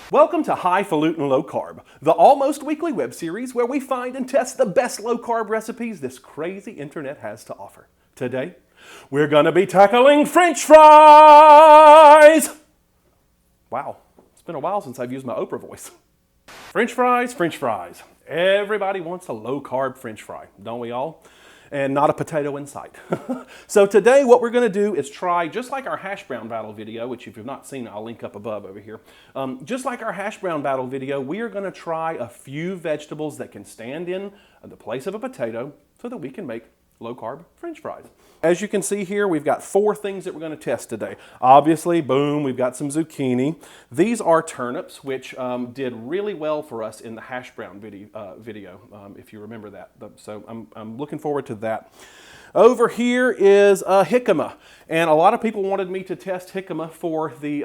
Welcome to Highfalutin Low Carb, the almost weekly web series where we find and test the best low carb recipes this crazy internet has to offer. Today, we're gonna be tackling French fries! Wow, it's been a while since I've used my Oprah voice. French fries, French fries. Everybody wants a low carb French fry, don't we all? And not a potato in sight. So today what we're gonna do is try, just like our hash brown battle video, which if you've not seen it, I'll link up above over here. Just like our hash brown battle video, we are gonna try a few vegetables that can stand in the place of a potato so that we can make low carb French fries. As you can see here, we've got 4 things that we're going to test today. Obviously, boom, we've got some zucchini. These are turnips, which did really well for us in the hash brown video, if you remember that. So I'm looking forward to that. Over here is jicama, and a lot of people wanted me to test jicama for the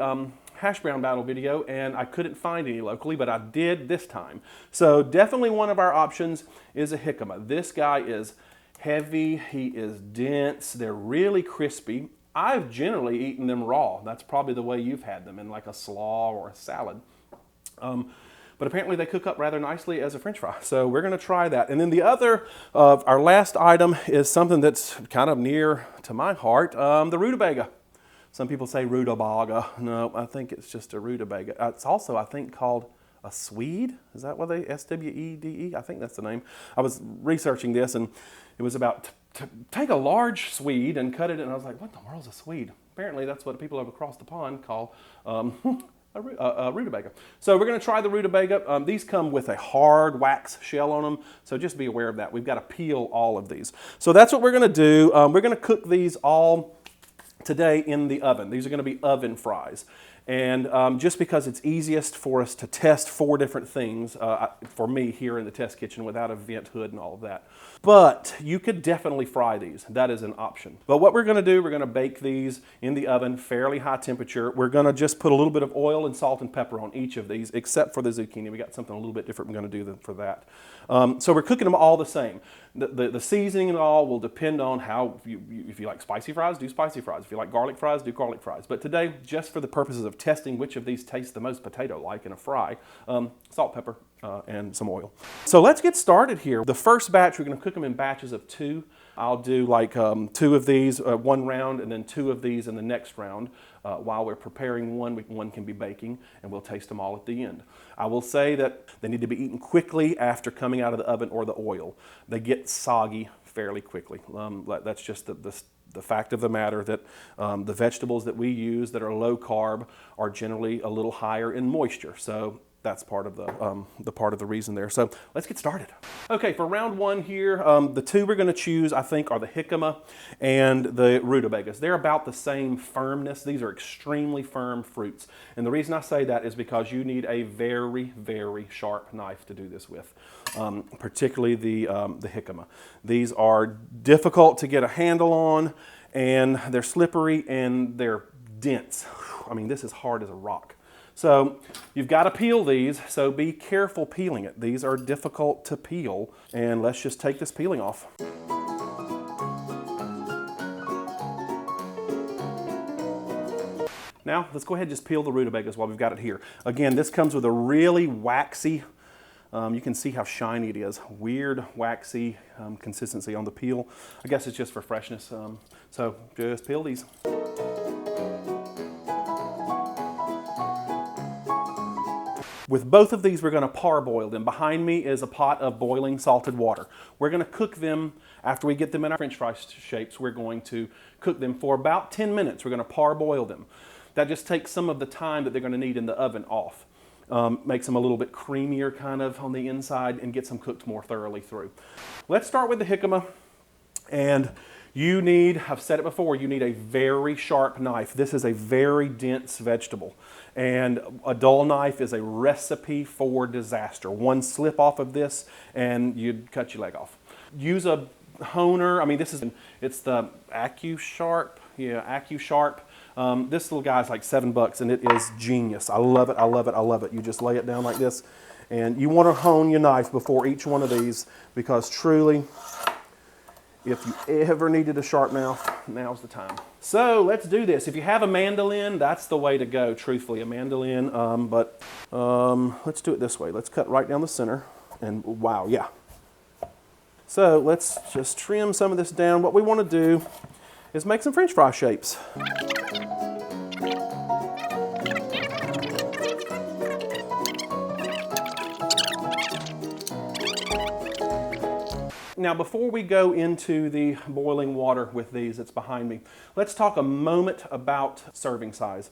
hash brown battle video, and I couldn't find any locally, but I did this time. So definitely one of our options is a jicama. This guy is heavy, he is dense, they're really crispy. I've generally eaten them raw. That's probably the way you've had them, in like a slaw or a salad. But apparently they cook up rather nicely as a French fry. So we're gonna try that. And then the other, our last item is something that's kind of near to my heart, the rutabaga. Some people say rutabaga. No, I think it's just a rutabaga. It's also, I think, called a Swede. Is that what they, S-W-E-D-E? I think that's the name. I was researching this, and it was about to take a large Swede and cut it, and I was like, what in the world's a Swede? Apparently that's what people over across the pond call a rutabaga. So we're going to try the rutabaga. These come with a hard wax shell on them, so just be aware of that. We've got to peel all of these. So that's what we're going to do. We're going to cook these all today in the oven. These are going to be oven fries. And just because it's easiest for us to test 4 different things, for me here in the test kitchen without a vent hood and all of that. But you could definitely fry these. That is an option. But what we're going to do, we're going to bake these in the oven, fairly high temperature. We're going to just put a little bit of oil and salt and pepper on each of these, except for the zucchini. We got something a little bit different we're going to do for that. So we're cooking them all the same. The seasoning and all will depend on how, if you like spicy fries, do spicy fries. If you like garlic fries, do garlic fries. But today, just for the purposes of testing which of these tastes the most potato-like in a fry, salt, pepper, and some oil. So let's get started here. The first batch, we're going to cook them in batches of 2. I'll do like 2 of these, 1 round, and then 2 of these in the next round. While we're preparing one can be baking, and we'll taste them all at the end. I will say that they need to be eaten quickly after coming out of the oven or the oil. They get soggy fairly quickly. That's just the fact of the matter, that the vegetables that we use that are low carb are generally a little higher in moisture. So that's part of the reason there. So let's get started. Okay, for round 1 here, the 2 we're going to choose, I think, are the jicama and the rutabagas. They're about the same firmness. These are extremely firm fruits. And the reason I say that is because you need a very, very sharp knife to do this with, particularly the jicama. These are difficult to get a handle on, and they're slippery and they're dense. I mean, this is hard as a rock. So you've got to peel these, so be careful peeling it. These are difficult to peel, and let's just take this peeling off. Now, let's go ahead and just peel the rutabagas while we've got it here. Again, this comes with a really waxy, you can see how shiny it is. Weird, waxy consistency on the peel. I guess it's just for freshness. So just peel these. With both of these, we're going to parboil them. Behind me is a pot of boiling salted water. We're going to cook them after we get them in our French fry shapes. We're going to cook them for about 10 minutes. We're going to parboil them. That just takes some of the time that they're going to need in the oven off. Makes them a little bit creamier kind of on the inside and gets them cooked more thoroughly through. Let's start with the jicama. And you need, I've said it before, you need a very sharp knife. This is a very dense vegetable. And a dull knife is a recipe for disaster. One slip off of this and you'd cut your leg off. Use a honer. I mean, it's the AccuSharp. Yeah, AccuSharp. This little guy's like $7 and it is genius. I love it, I love it, I love it. You just lay it down like this, and you want to hone your knife before each one of these, because truly If you ever needed a sharp knife, now's the time. So let's do this. If you have a mandolin, that's the way to go, truthfully, a mandolin. Let's do it this way. Let's cut right down the center. And wow, yeah. So let's just trim some of this down. What we want to do is make some French fry shapes. Now, before we go into the boiling water with these that's behind me, let's talk a moment about serving size.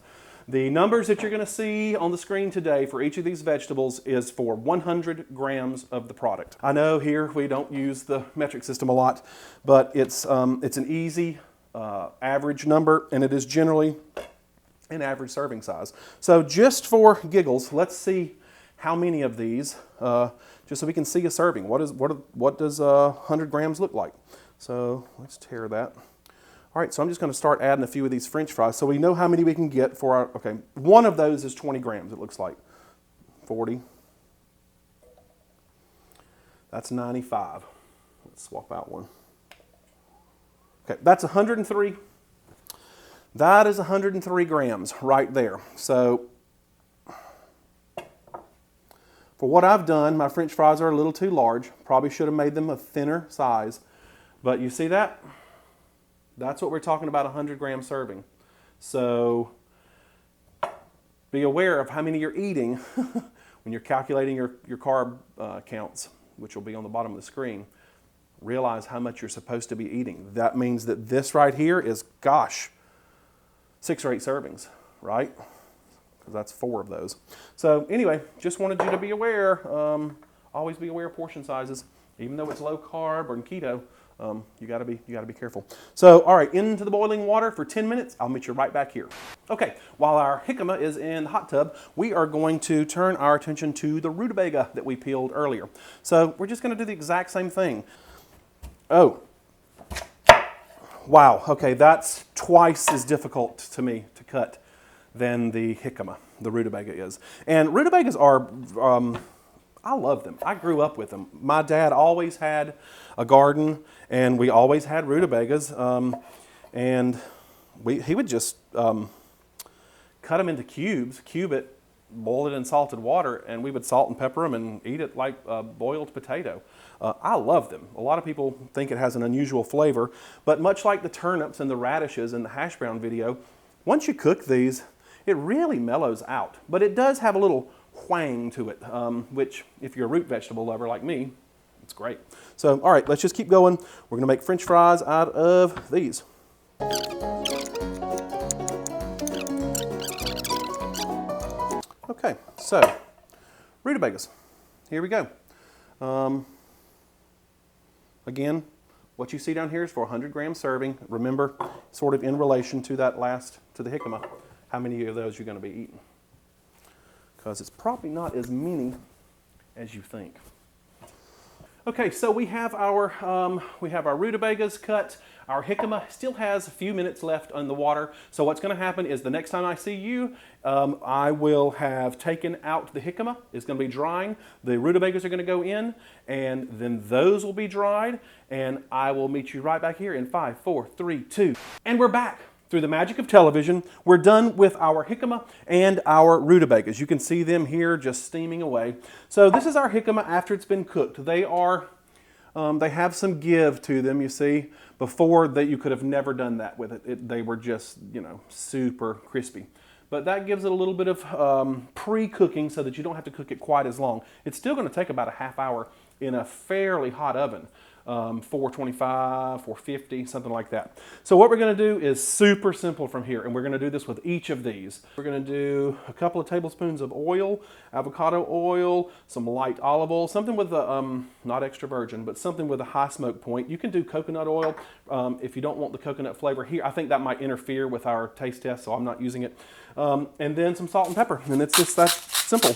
The numbers that you're going to see on the screen today for each of these vegetables is for 100 grams of the product. I know here we don't use the metric system a lot, but it's an easy average number, and it is generally an average serving size. So just for giggles, let's see how many of these, just so we can see a serving. What does 100 grams look like? So let's tear that. All right, so I'm just going to start adding a few of these French fries so we know how many we can get for our, okay, one of those is 20 grams, it looks like. 40. That's 95. Let's swap out one. Okay, that's 103. That is 103 grams right there. So for what I've done, my French fries are a little too large. Probably should have made them a thinner size. But you see that? That's what we're talking about, 100 gram serving. So be aware of how many you're eating when you're calculating your carb counts, which will be on the bottom of the screen. Realize how much you're supposed to be eating. That means that this right here is, gosh, 6 or 8 servings, right? Because that's 4 of those. So anyway, just wanted you to be aware. Always be aware of portion sizes. Even though it's low carb or in keto, you gotta be careful. So, all right, into the boiling water for 10 minutes. I'll meet you right back here. Okay, while our jicama is in the hot tub, we are going to turn our attention to the rutabaga that we peeled earlier. So we're just gonna do the exact same thing. Oh, wow, okay, that's twice as difficult to me to cut than the jicama, the rutabaga is. And rutabagas are, I love them. I grew up with them. My dad always had a garden, and we always had rutabagas. And he would just cut them into cubes, cube it, boil it in salted water, and we would salt and pepper them and eat it like a boiled potato. I love them. A lot of people think it has an unusual flavor, but much like the turnips and the radishes in the hash brown video, once you cook these, it really mellows out. But it does have a little whang to it, which if you're a root vegetable lover like me, it's great. So, all right, let's just keep going. We're gonna make French fries out of these. Okay, so rutabagas, here we go. Again, what you see down here is for 100 gram serving. Remember, sort of in relation to that to the jicama, how many of those you're gonna be eating. Because it's probably not as many as you think. Okay, so we have our rutabagas cut. Our jicama still has a few minutes left in the water. So what's going to happen is the next time I see you, I will have taken out the jicama. It's going to be drying. The rutabagas are going to go in, and then those will be dried. And I will meet you right back here in 5, 4, 3, 2. And we're back. Through the magic of television, we're done with our jicama and our rutabagas. You can see them here just steaming away. So this is our jicama after it's been cooked. They have some give to them, you see. Before that, you could have never done that with it. They were just, super crispy. But that gives it a little bit of pre-cooking so that you don't have to cook it quite as long. It's still going to take about a half hour in a fairly hot oven. 425, 450, something like that. So what we're going to do is super simple from here, and we're going to do this with each of these. We're going to do a couple of tablespoons of oil, avocado oil, some light olive oil, something with a, not extra virgin, but something with a high smoke point. You can do coconut oil if you don't want the coconut flavor here. I think that might interfere with our taste test, so I'm not using it. And then some salt and pepper, and it's just that simple.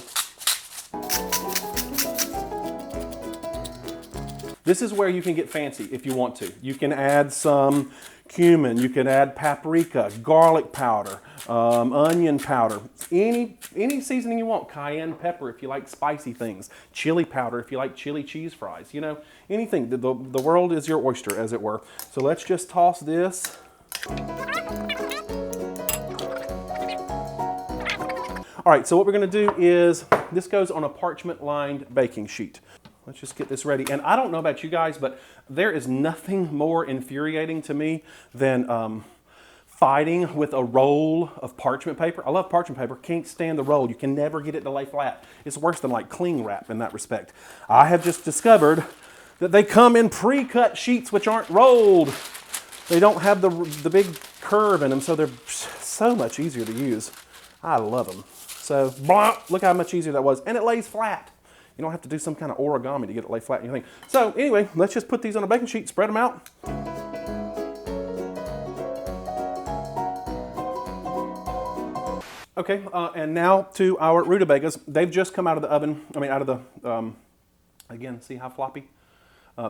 This is where you can get fancy if you want to. You can add some cumin, you can add paprika, garlic powder, onion powder, any seasoning you want, cayenne pepper if you like spicy things, chili powder if you like chili cheese fries, you know, anything. The world is your oyster, as it were. So let's just toss this. All right, so what we're gonna do is, this goes on a parchment-lined baking sheet. Let's just get this ready. And I don't know about you guys, but there is nothing more infuriating to me than fighting with a roll of parchment paper. I love parchment paper, can't stand the roll. You can never get it to lay flat. It's worse than like cling wrap in that respect. I have just discovered that they come in pre-cut sheets which aren't rolled. They don't have the big curve in them, so they're so much easier to use. I love them. So, blah, look how much easier that was. And it lays flat. You don't have to do some kind of origami to get it lay flat and anything. So anyway, let's just put these on a baking sheet, spread them out. Okay, and now to our rutabagas. They've just come out of the oven, out of the, again, see how floppy?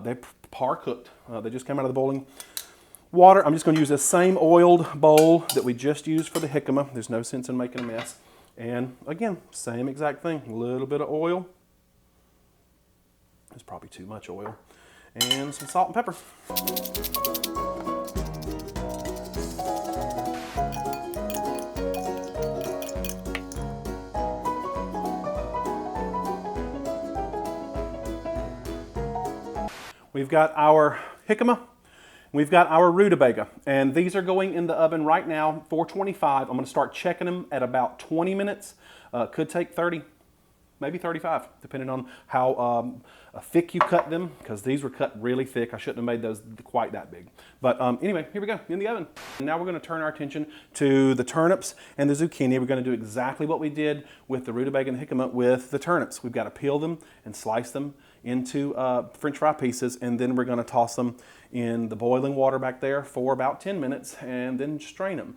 They're par cooked. They just came out of the boiling water. I'm just gonna use the same oiled bowl that we just used for the jicama. There's no sense in making a mess. And again, same exact thing, a little bit of oil. There's probably too much oil. And some salt and pepper. We've got our jicama, we've got our rutabaga, and these are going in the oven right now, 425. I'm gonna start checking them at about 20 minutes. Could take 30, maybe 35, depending on how thick you cut them, because these were cut really thick. I shouldn't have made those quite that big. But anyway, here we go, in the oven. And now we're gonna turn our attention to the turnips and the zucchini. We're gonna do exactly what we did with the rutabaga and the jicama with the turnips. We've gotta peel them and slice them into French fry pieces, and then we're gonna toss them in the boiling water back there for about 10 minutes and then strain them.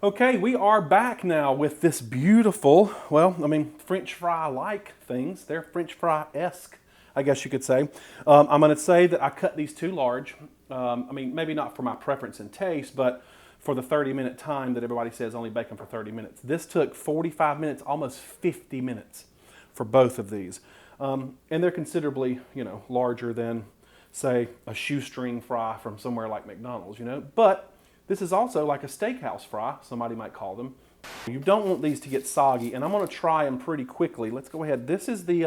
Okay, we are back now with this beautiful, French fry-like things. They're French fry-esque, I guess you could say. I'm gonna say that I cut these too large. Maybe not for my preference and taste, but for the 30-minute time that everybody says only bake them for 30 minutes. This took 45 minutes, almost 50 minutes for both of these. And they're considerably, larger than, say, a shoestring fry from somewhere like McDonald's, But this is also like a steakhouse fry, somebody might call them. You don't want these to get soggy, and I'm gonna try them pretty quickly. Let's go ahead. This is the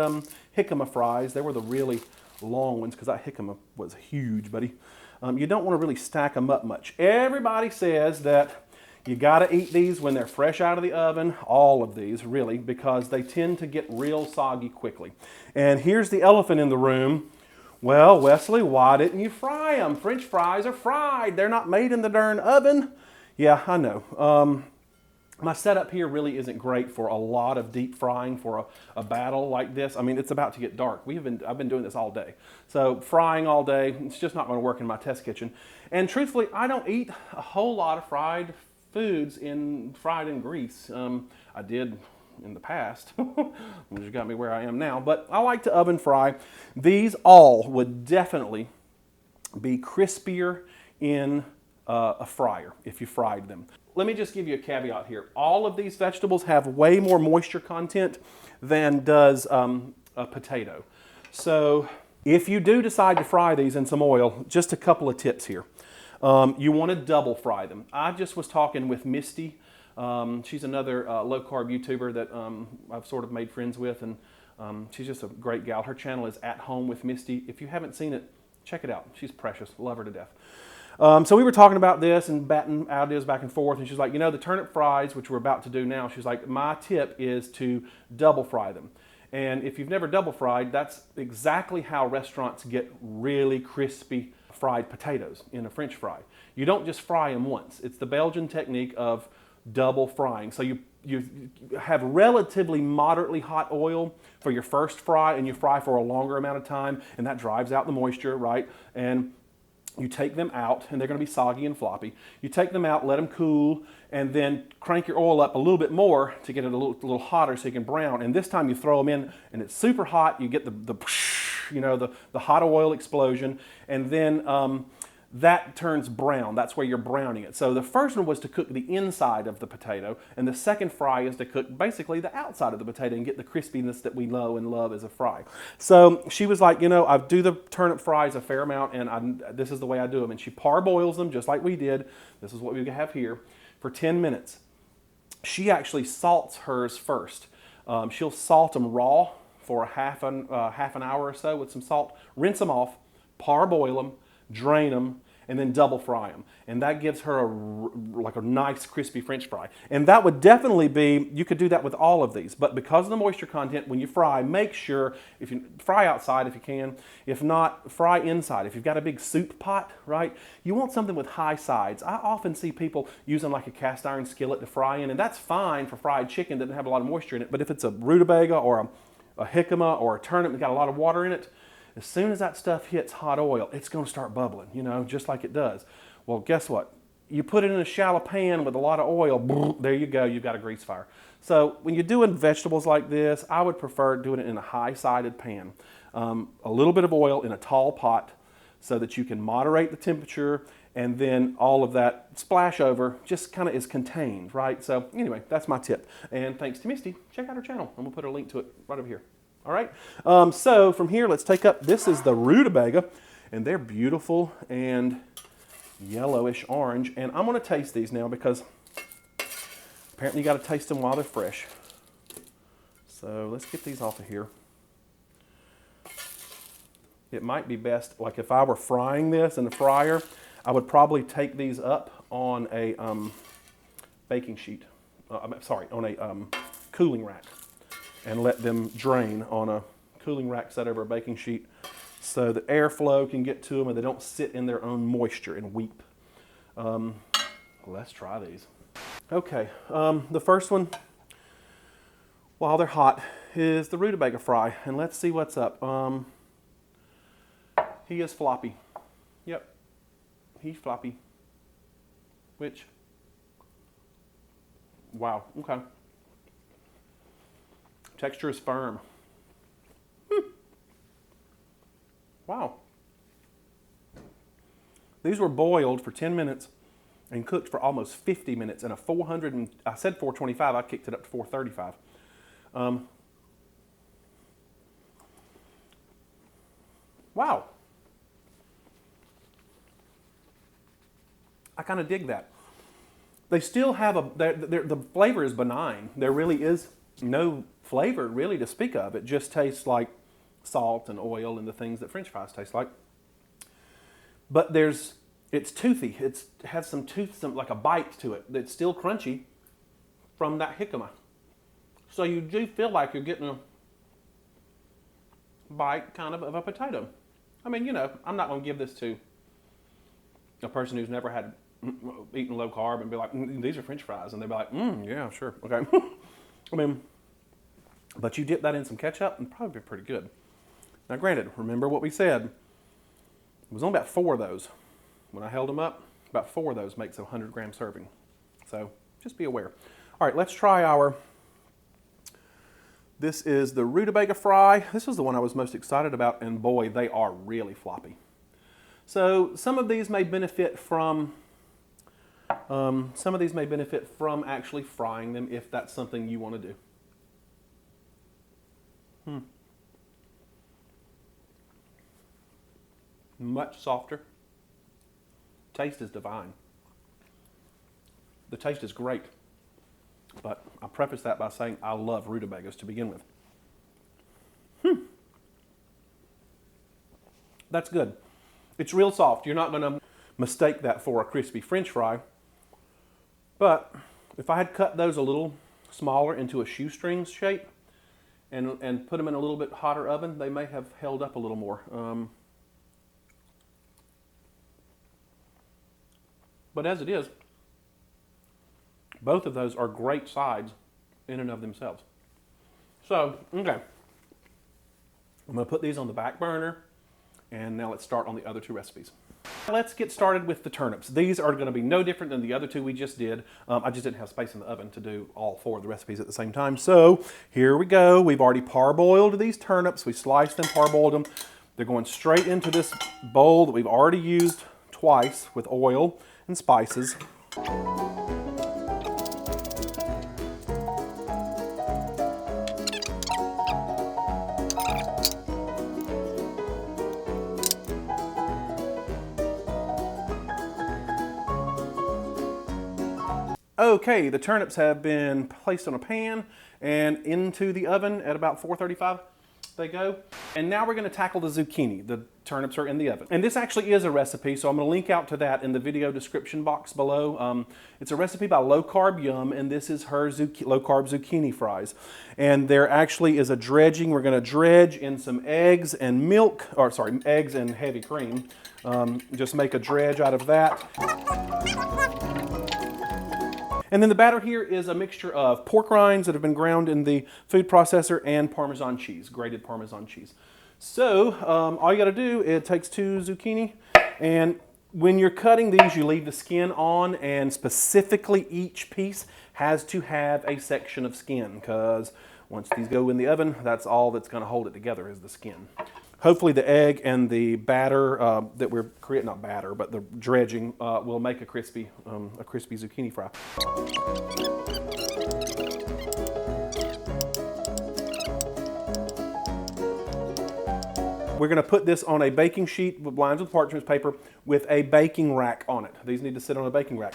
jicama fries. They were the really long ones because that jicama was huge, buddy. You don't wanna really stack them up much. Everybody says that you gotta eat these when they're fresh out of the oven, all of these really, because they tend to get real soggy quickly. And here's the elephant in the room. Well, Wesley, why didn't you fry them? French fries are fried. They're not made in the darn oven. Yeah, I know. My setup here really isn't great for a lot of deep frying for a battle like this. It's about to get dark. I've been doing this all day. So frying all day, it's just not gonna work in my test kitchen. And truthfully, I don't eat a whole lot of fried foods fried in grease. I did in the past, which got me where I am now, but I like to oven fry. These all would definitely be crispier in a fryer if you fried them. Let me just give you a caveat here. All of these vegetables have way more moisture content than does a potato. So if you do decide to fry these in some oil, just a couple of tips here. You want to double fry them. I just was talking with Misty. She's another low-carb YouTuber that I've sort of made friends with, and she's just a great gal. Her channel is At Home with Misty. If you haven't seen it, check it out. She's precious. Love her to death. So we were talking about this and batting ideas back and forth, and she's like, the turnip fries, which we're about to do now, she's like, my tip is to double fry them. And if you've never double fried, that's exactly how restaurants get really crispy fried potatoes in a French fry. You don't just fry them once. It's the Belgian technique of double frying. So you have relatively moderately hot oil for your first fry, and you fry for a longer amount of time, and that drives out the moisture, right? And You take them out, and they're going to be soggy and floppy. You take them out, let them cool, and then crank your oil up a little bit more to get it a little hotter so you can brown. And this time you throw them in, and it's super hot. You get the hot oil explosion, and then that turns brown. That's where you're browning it. So the first one was to cook the inside of the potato, and the second fry is to cook basically the outside of the potato and get the crispiness that we know and love as a fry. So she was like, I do the turnip fries a fair amount, and this is the way I do them. And she parboils them just like we did. This is what we have here for 10 minutes. She actually salts hers first. She'll salt them raw for half an hour or so with some salt, rinse them off, parboil them, drain them, and then double fry them. And that gives her a nice crispy French fry. And that would definitely be, you could do that with all of these. But because of the moisture content, when you fry, make sure, if you fry outside if you can. If not, fry inside. If you've got a big soup pot, right, you want something with high sides. I often see people using like a cast iron skillet to fry in, and that's fine for fried chicken that doesn't have a lot of moisture in it. But if it's a rutabaga or a jicama or a turnip that's got a lot of water in it, as soon as that stuff hits hot oil, it's going to start bubbling, just like it does. Well, guess what? You put it in a shallow pan with a lot of oil, there you go, you've got a grease fire. So when you're doing vegetables like this, I would prefer doing it in a high-sided pan. A little bit of oil in a tall pot so that you can moderate the temperature, and then all of that splash over just kind of is contained, right? So anyway, that's my tip. And thanks to Misty, check out her channel, and we'll put a link to it right over here. All right, so from here, let's take up, this is the rutabaga, and they're beautiful and yellowish orange. And I'm gonna taste these now because apparently you gotta taste them while they're fresh. So let's get these off of here. It might be best, like if I were frying this in the fryer, I would probably take these up on a baking sheet, on a cooling rack, and let them drain on a cooling rack set over a baking sheet so that airflow can get to them and they don't sit in their own moisture and weep. Let's try these. Okay, the first one, while they're hot, is the rutabaga fry, and let's see what's up. He is floppy. Yep, he's floppy. Which, wow, okay. Texture is firm. Wow. These were boiled for 10 minutes and cooked for almost 50 minutes in a 400, and I said 425, I kicked it up to 435. Wow. I kind of dig that. They still have the flavor is benign. There really is no flavor really to speak of. It just tastes like salt and oil and the things that French fries taste like. But it's toothy. It has some like a bite to it that's still crunchy from that jicama. So you do feel like you're getting a bite kind of a potato. I mean, I'm not going to give this to a person who's never had eaten low carb and be like, these are French fries, and they'd be like, yeah, sure, okay. I mean, but you dip that in some ketchup and probably be pretty good. Now, granted, remember what we said. It was only about 4 of those. When I held them up, about 4 of those makes a 100-gram serving. So just be aware. All right, let's try this is the rutabaga fry. This is the one I was most excited about, and boy, they are really floppy. So some of these may benefit from actually frying them if that's something you want to do. Much softer. Taste is divine. The taste is great. But I preface that by saying I love rutabagas to begin with. That's good. It's real soft. You're not going to mistake that for a crispy French fry. But if I had cut those a little smaller into a shoestring shape and put them in a little bit hotter oven, they may have held up a little more. But as it is, both of those are great sides in and of themselves. So, okay. I'm going to put these on the back burner And now let's start on the other two recipes. Let's get started with the turnips. These are going to be no different than the other two we just did. I just didn't have space in the oven to do all four of the recipes at the same time. So here we go. We've already parboiled these turnips. We sliced them, parboiled them. They're going straight into this bowl that we've already used twice with oil and spices. Okay, the turnips have been placed on a pan and into the oven at about 435 they go. And now we're going to tackle the zucchini. The turnips are in the oven. And this actually is a recipe, so I'm going to link out to that in the video description box below. It's a recipe by Low Carb Yum, and this is her low carb zucchini fries. And there actually is a dredging. We're going to dredge in some eggs and milk, or sorry, eggs and heavy cream. Just make a dredge out of that. And then the batter here is a mixture of pork rinds that have been ground in the food processor and Parmesan cheese, grated Parmesan cheese. So all you got to do, it takes 2 zucchini, and when you're cutting these, you leave the skin on, and specifically each piece has to have a section of skin, because once these go in the oven, that's all that's going to hold it together is the skin. Hopefully the egg and the batter that we're creating, not batter, but the dredging will make a crispy zucchini fry. We're going to put this on a baking sheet with lines with parchment paper with a baking rack on it. These need to sit on a baking rack.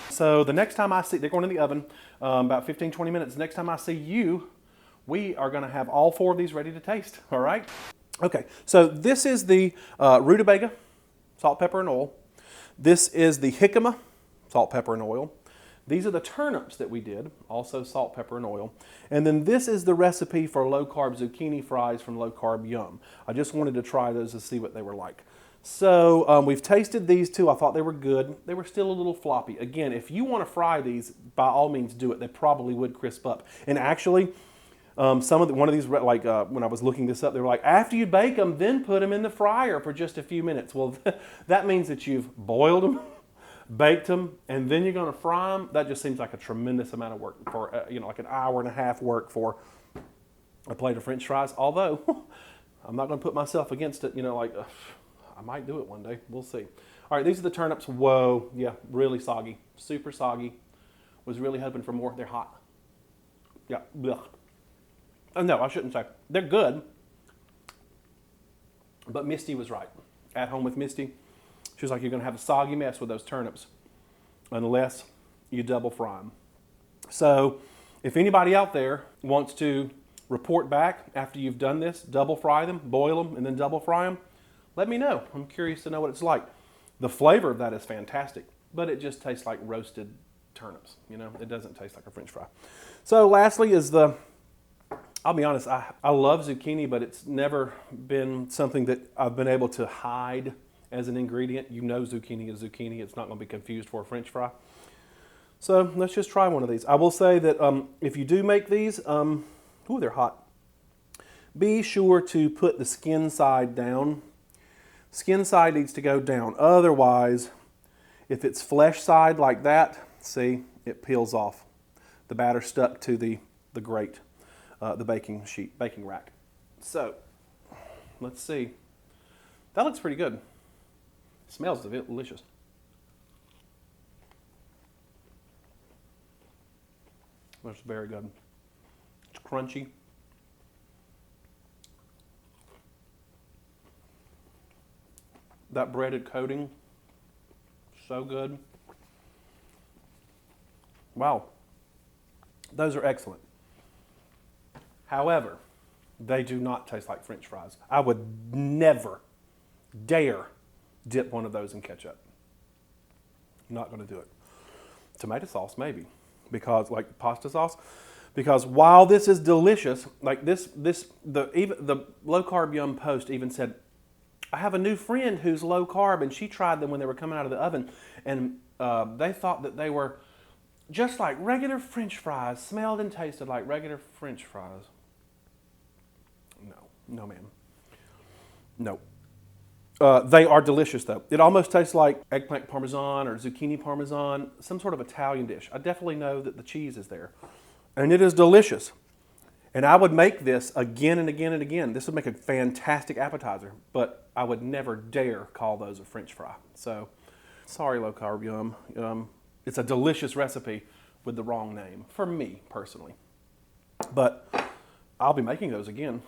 So the next time I see, they're going in the oven about 15-20 minutes. The next time I see you, we are going to have all 4 of these ready to taste, all right? Okay, so this is the rutabaga, salt, pepper, and oil. This is the jicama, salt, pepper, and oil. These are the turnips that we did, also salt, pepper, and oil. And then this is the recipe for low-carb zucchini fries from Low Carb Yum. I just wanted to try those to see what they were like. So we've tasted these two. I thought they were good. They were still a little floppy. Again, if you want to fry these, by all means do it. They probably would crisp up. And actually, one of these, like when I was looking this up, they were like, after you bake them, then put them in the fryer for just a few minutes. Well, that means that you've boiled them, baked them, and then you're going to fry them. That just seems like a tremendous amount of work for, like an hour and a half work for a plate of French fries. Although, I'm not going to put myself against it, I might do it one day. We'll see. All right, these are the turnips. Whoa, yeah, really soggy, super soggy. Was really hoping for more. They're hot. Yeah, blech. Oh, no, I shouldn't say. They're good, but Misty was right. At home with Misty, she was like, you're going to have a soggy mess with those turnips unless you double fry them. So if anybody out there wants to report back after you've done this, double fry them, boil them, and then double fry them, let me know. I'm curious to know what it's like. The flavor of that is fantastic, but it just tastes like roasted turnips. It doesn't taste like a French fry. So lastly is I'll be honest, I love zucchini, but it's never been something that I've been able to hide as an ingredient. Zucchini is zucchini. It's not going to be confused for a French fry. So let's just try one of these. I will say that if you do make these, ooh, they're hot. Be sure to put the skin side down. Skin side needs to go down. Otherwise, if it's flesh side like that, see, it peels off. The batter stuck to the grate, the baking rack. So, let's see. That looks pretty good. It smells delicious. That's very good. It's crunchy. That breaded coating, so good. Wow, those are excellent. However, they do not taste like French fries. I would never dare dip one of those in ketchup. Not going to do it. Tomato sauce, maybe, because like pasta sauce. Because while this is delicious, like the Low Carb Yum post even said, I have a new friend who's low carb, and she tried them when they were coming out of the oven, and they thought that they were just like regular French fries, smelled and tasted like regular French fries. No, ma'am. No. They are delicious, though. It almost tastes like eggplant parmesan or zucchini parmesan, some sort of Italian dish. I definitely know that the cheese is there. And it is delicious. And I would make this again and again and again. This would make a fantastic appetizer, but I would never dare call those a French fry. So, sorry, Low Carb Yum. It's a delicious recipe with the wrong name, for me, personally. But I'll be making those again,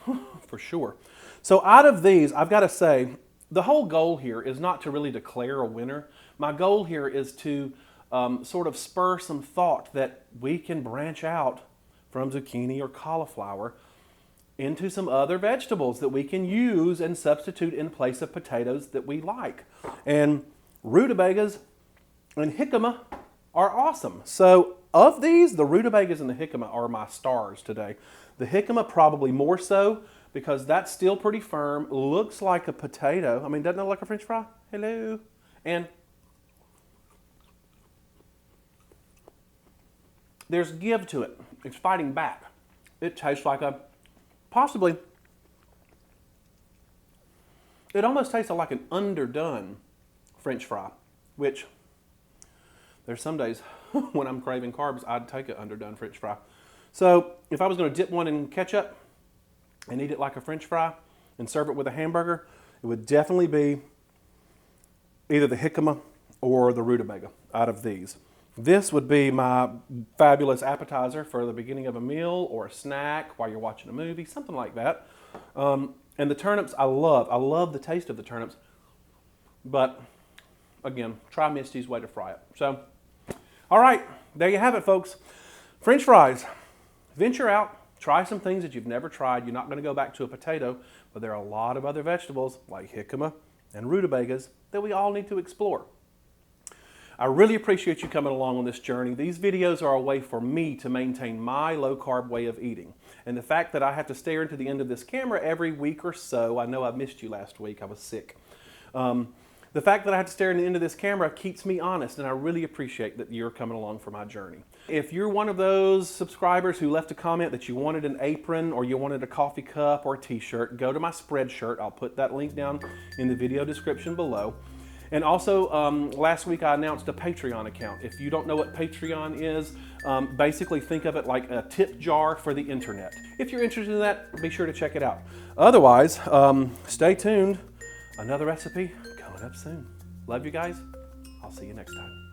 for sure. So out of these, I've got to say, the whole goal here is not to really declare a winner. My goal here is to sort of spur some thought that we can branch out from zucchini or cauliflower into some other vegetables that we can use and substitute in place of potatoes that we like. And rutabagas and jicama are awesome. So of these, the rutabagas and the jicama are my stars today. The jicama probably more so, because that's still pretty firm, looks like a potato. I mean, doesn't it look like a French fry? Hello. And there's give to it. It's fighting back. It tastes like a, possibly, it almost tastes like an underdone French fry, which there's some days when I'm craving carbs, I'd take an underdone French fry. So if I was going to dip one in ketchup and eat it like a French fry and serve it with a hamburger, it would definitely be either the jicama or the rutabaga out of these. This would be my fabulous appetizer for the beginning of a meal or a snack while you're watching a movie, something like that. And the turnips I love. I love the taste of the turnips. But again, try Misty's way to fry it. So, all right, there you have it, folks. French fries. Venture out. Try some things that you've never tried. You're not going to go back to a potato, but there are a lot of other vegetables like jicama and rutabagas that we all need to explore. I really appreciate you coming along on this journey. These videos are a way for me to maintain my low-carb way of eating. And the fact that I have to stare into the end of this camera every week or so, I know I missed you last week, I was sick. The fact that I have to stare in the end of this camera keeps me honest, and I really appreciate that you're coming along for my journey. If you're one of those subscribers who left a comment that you wanted an apron or you wanted a coffee cup or a t-shirt, go to my Spreadshirt. I'll put that link down in the video description below. And also, last week I announced a Patreon account. If you don't know what Patreon is, basically think of it like a tip jar for the internet. If you're interested in that, be sure to check it out. Otherwise, stay tuned. Another recipe coming up soon. Love you guys. I'll see you next time.